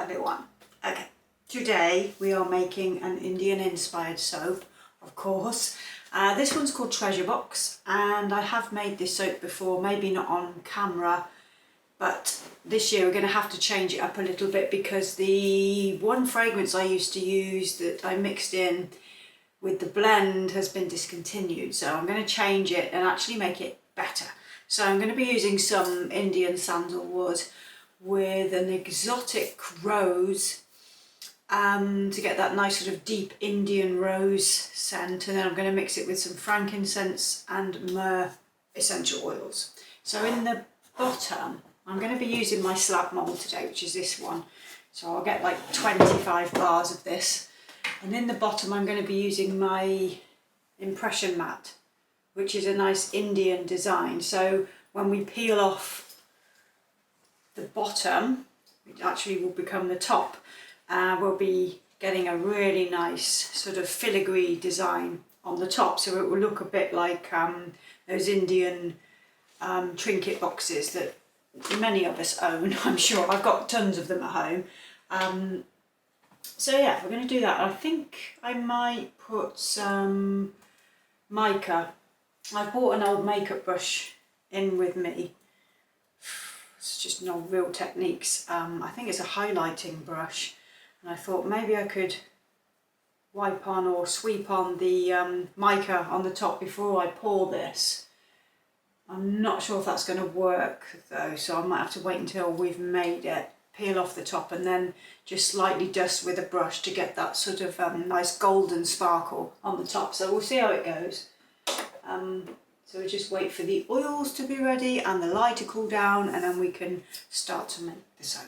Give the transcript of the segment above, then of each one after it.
everyone. Okay, today we are making an Indian inspired soap, of course. This one's called Treasure Box, and I have made this soap before, maybe not on camera, but this year we're going to have to change it up a little bit because the one fragrance I used to use that I mixed in with the blend has been discontinued, so I'm going to change it and actually make it better. So I'm going to be using some Indian sandalwood with an exotic rose to get that nice sort of deep Indian rose scent, and then I'm going to mix it with some frankincense and myrrh essential oils. So in the bottom I'm going to be using my slab mould today, which is this one, so I'll get like 25 bars of this, and in the bottom I'm going to be using my impression mat, which is a nice Indian design. So when we peel off the bottom, it actually will become the top. We'll be getting a really nice sort of filigree design on the top, so it will look a bit like those Indian trinket boxes that many of us own, I'm sure. I've got tons of them at home. So yeah, we're going to do that. I think I might put some mica. I bought an old makeup brush in with me. It's just no real techniques. I think it's a highlighting brush, and I thought maybe I could wipe on or sweep on the mica on the top before I pour this. I'm not sure if that's going to work though, so I might have to wait until we've made it, peel off the top, and then just slightly dust with a brush to get that sort of nice golden sparkle on the top. So we'll see how it goes. So we just wait for the oils to be ready and the lye to cool down, and then we can start to make the soap.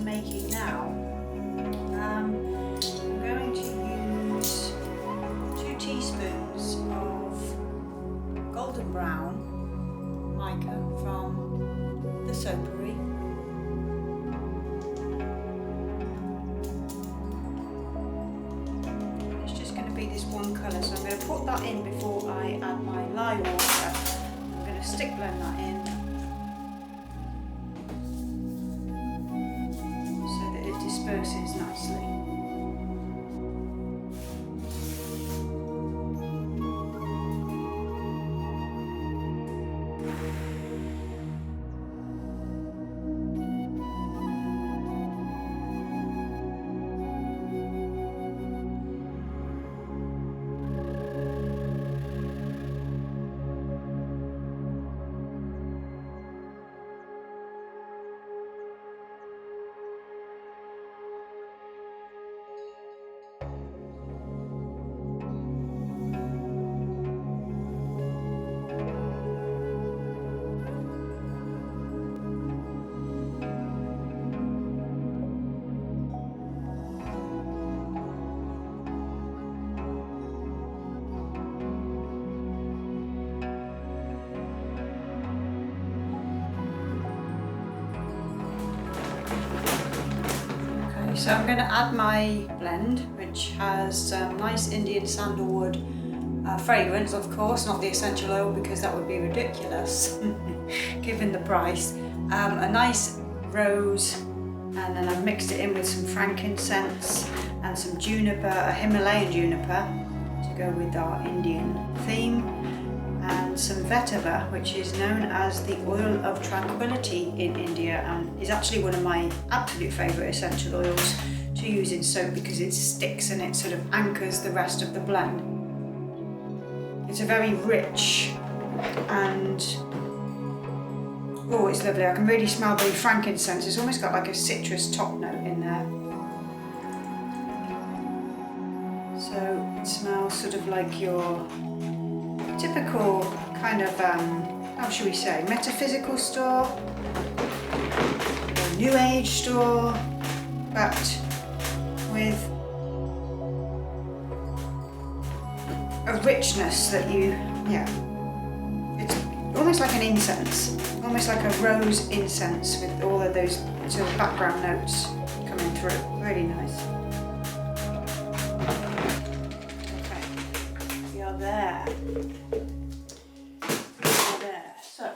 Making now. I'm going to use 2 teaspoons of golden brown mica from the soapery. It's just going to be this one colour, so I'm going to put that in before I add my lye water. I'm going to stick blend that in. Disperses nicely. So I'm going to add my blend, which has nice Indian sandalwood fragrance, of course, not the essential oil because that would be ridiculous given the price. A nice rose, and then I've mixed it in with some frankincense and some juniper, a Himalayan juniper to go with our Indian theme, and and some vetiver, which is known as the oil of tranquility in India, and is actually one of my absolute favourite essential oils to use in soap because it sticks and it sort of anchors the rest of the blend. It's a very rich and oh, it's lovely. I can really smell the frankincense. It's almost got like a citrus top note in there. So it smells sort of like your typical kind of, how should we say, metaphysical store, or new age store, but with a richness that it's almost like an incense, almost like a rose incense with all of those sort of background notes coming through. Really nice. Okay, we are there. So,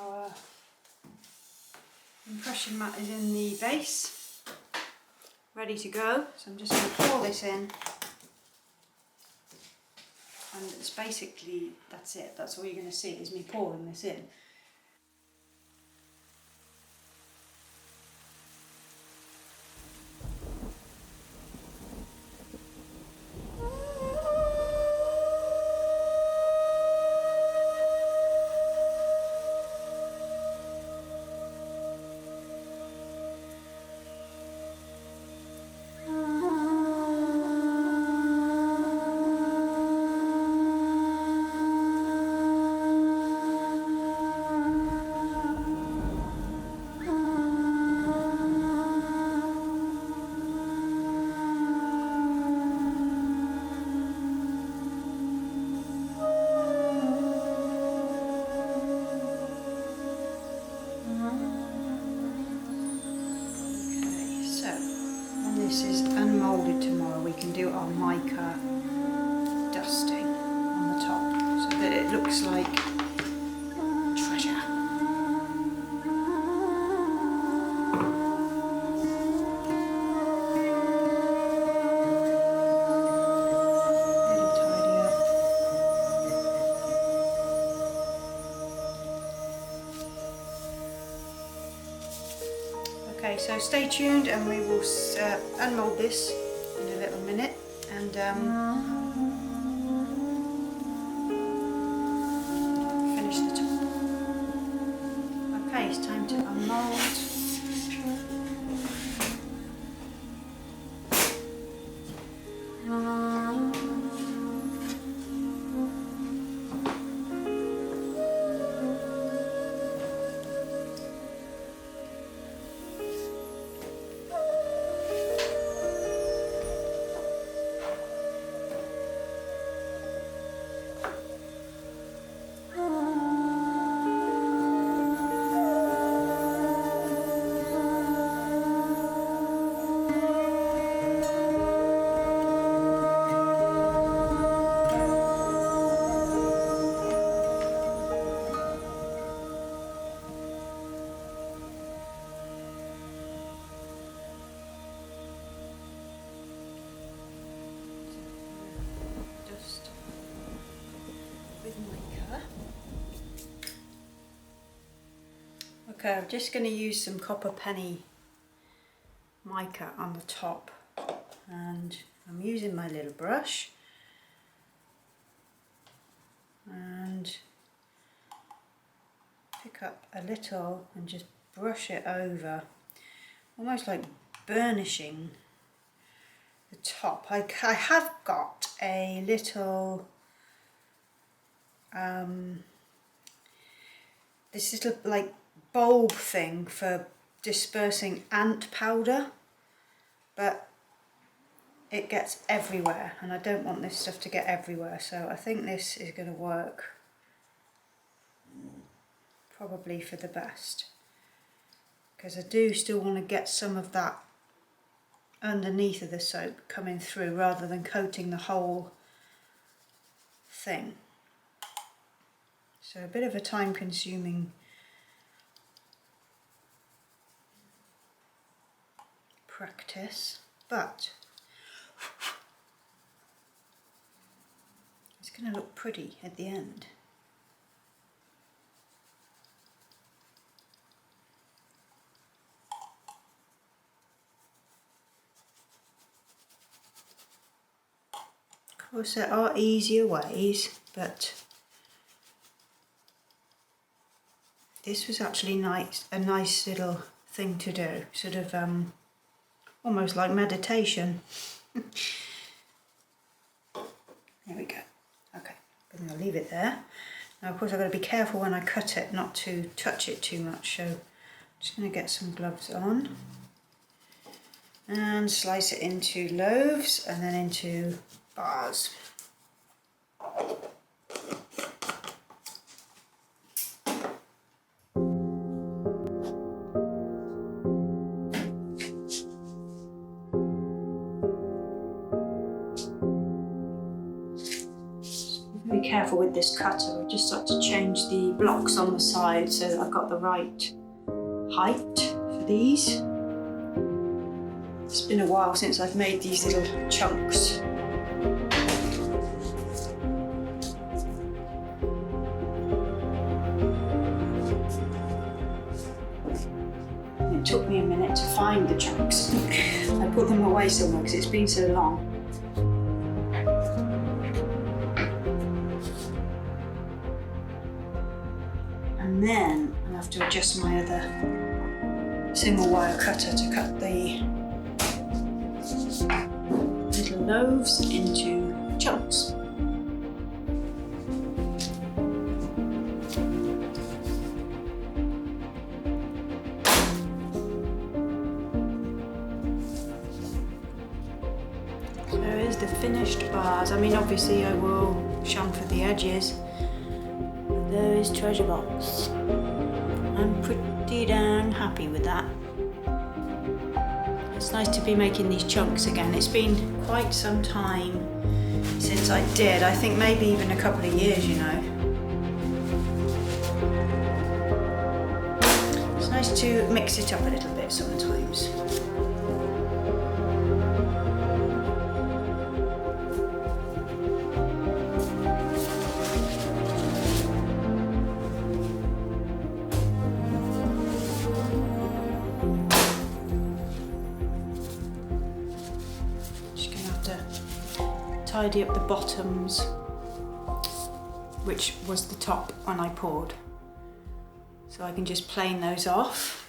our impression mat is in the base, ready to go. So I'm just going to pour this in, and it's basically, that's it. That's all you're going to see is me pouring this in. This is unmoulded tomorrow. We can do our mica dusting on the top so that it looks like treasure. Really tidy up. Okay, so stay tuned and we will unmold this in a little minute and finish the top. Okay, it's time to unmold. Okay, I'm just going to use some copper penny mica on the top, and I'm using my little brush and pick up a little and just brush it over, almost like burnishing the top. I have got a little this little like bulb thing for dispersing ant powder, but it gets everywhere and I don't want this stuff to get everywhere, so I think this is going to work probably for the best, because I do still want to get some of that underneath of the soap coming through rather than coating the whole thing. So a bit of a time consuming practice, but It's going to look pretty at the end. Of course there are easier ways, but this was actually a nice little thing to do, sort of almost like meditation. There we go. Okay, I'm going to leave it there. Now of course I've got to be careful when I cut it not to touch it too much, so I'm just going to get some gloves on and slice it into loaves and then into bars. Be careful with this cutter. I just like to change the blocks on the side so that I've got the right height for these. It's been a while since I've made these little chunks. And it took me a minute to find the chunks. I put them away somewhere because it's been so long. And then I have to adjust my other single wire cutter to cut the little loaves into chunks. There is the finished bars. I mean, obviously I will chamfer the edges. There is treasure box. I'm pretty damn happy with that. It's nice to be making these chunks again. It's been quite some time since I did. I think maybe even a couple of years, you know. It's nice to mix it up a little bit sometimes. Tidy up the bottoms, which was the top when I poured, so I can just plane those off.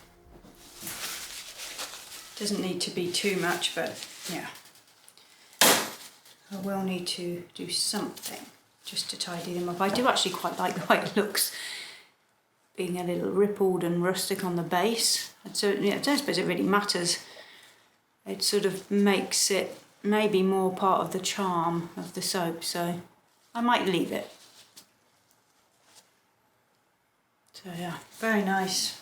Doesn't need to be too much, but yeah, I will need to do something just to tidy them up. I do actually quite like the way it looks, being a little rippled and rustic on the base. And so yeah, I don't suppose it really matters. It sort of makes it maybe more part of the charm of the soap, so I might leave it. So yeah, very nice.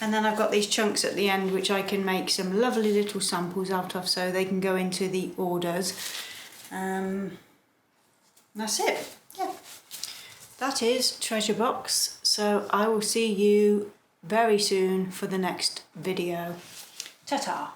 And then I've got these chunks at the end which I can make some lovely little samples out of, so they can go into the orders. That's it. Yeah, that is Treasure Box. So I will see you very soon for the next video. Ta-ta.